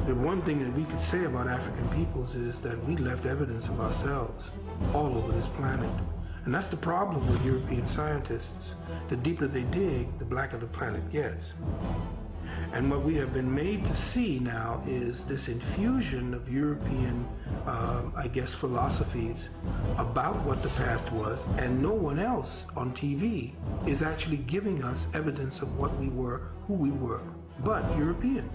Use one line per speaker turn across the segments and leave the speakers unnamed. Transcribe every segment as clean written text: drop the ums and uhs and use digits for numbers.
The one thing that we could say about African peoples is that we left evidence of ourselves all over this planet. And that's the problem with European scientists. The deeper they dig, the blacker the planet gets. And what we have been made to see now is this infusion of European, I guess, philosophies about what the past was, and no one else on TV is actually giving us evidence of what we were, who we were, but Europeans.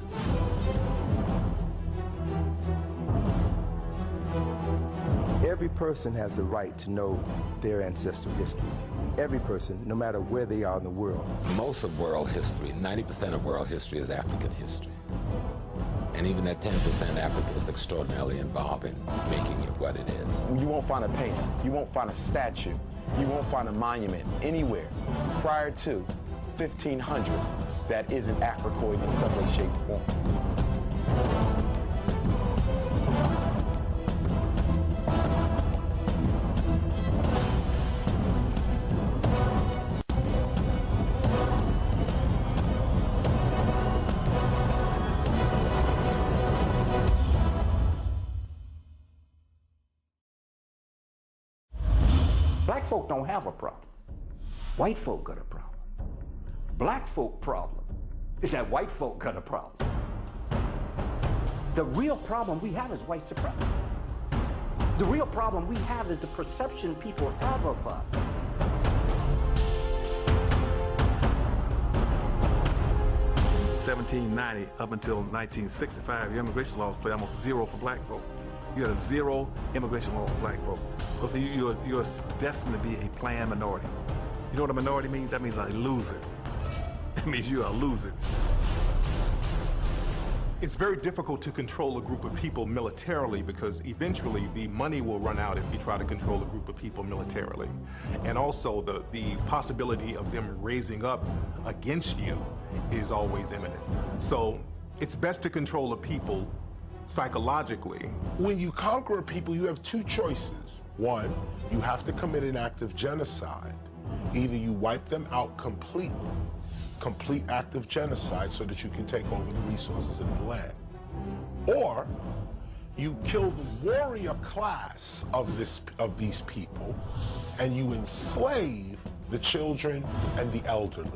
Every person has the right to know their ancestral history. Every person, no matter where they are in the world.
Most of world history, 90% of world history is African history. And even that 10%, Africa is extraordinarily involved in making it what it is.
You won't find a painting, you won't find a statue, you won't find a monument anywhere prior to 1500 that isn't Africoid in some way, shape, or form.
Black folk don't have a problem. White folk got a problem. Black folk problem is that white folk got a problem. The real problem we have is white supremacy. The real problem we have is the perception people have of us.
(1790) up until 1965, your immigration laws play almost zero for black folk. You had a zero immigration law for black folk. Because you're destined to be a planned minority. You know what a minority means? That means a loser. It means you're a loser.
It's very difficult to control a group of people militarily because eventually the money will run out if you try to control a group of people militarily. And also the possibility of them raising up against you is always imminent. So it's best to control a people psychologically.
When you conquer a people, you have two choices. One, you have to commit an act of genocide. Either you wipe them out completely, complete act of genocide so that you can take over the resources of the land. Or you kill the warrior class of these people and you enslave the children and the elderly.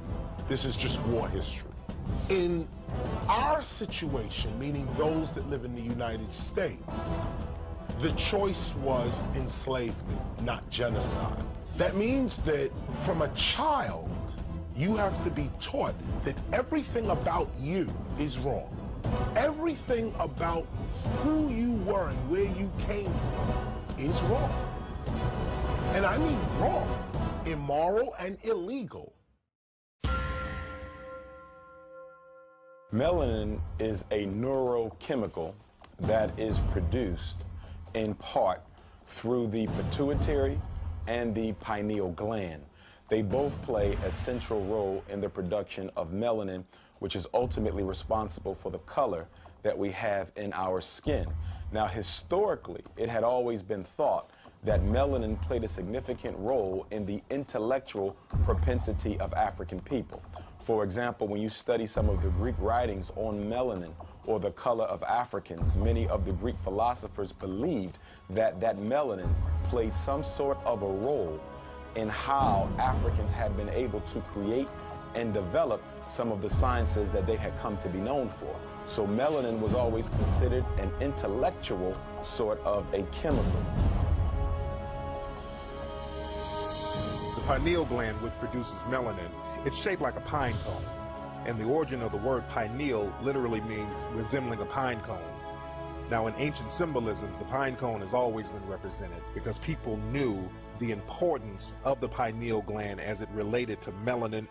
This is just war history. In our situation, meaning those that live in the United States, the choice was enslavement, not genocide. That means that from a child, you have to be taught that everything about you is wrong. Everything about who you were and where you came from is wrong. And I mean wrong, immoral and illegal.
Melanin is a neurochemical that is produced in part through the pituitary and the pineal gland. They both play a central role in the production of melanin, which is ultimately responsible for the color that we have in our skin. Now, historically, it had always been thought that melanin played a significant role in the intellectual propensity of African people. For example, when you study some of the Greek writings on melanin or the color of Africans, many of the Greek philosophers believed that that melanin played some sort of a role in how Africans had been able to create and develop some of the sciences that they had come to be known for. So melanin was always considered an intellectual sort of a chemical.
The pineal gland, which produces melanin, it's shaped like a pine cone. And the origin of the word pineal literally means resembling a pine cone. Now, in ancient symbolisms, the pine cone has always been represented because people knew the importance of the pineal gland as it related to melanin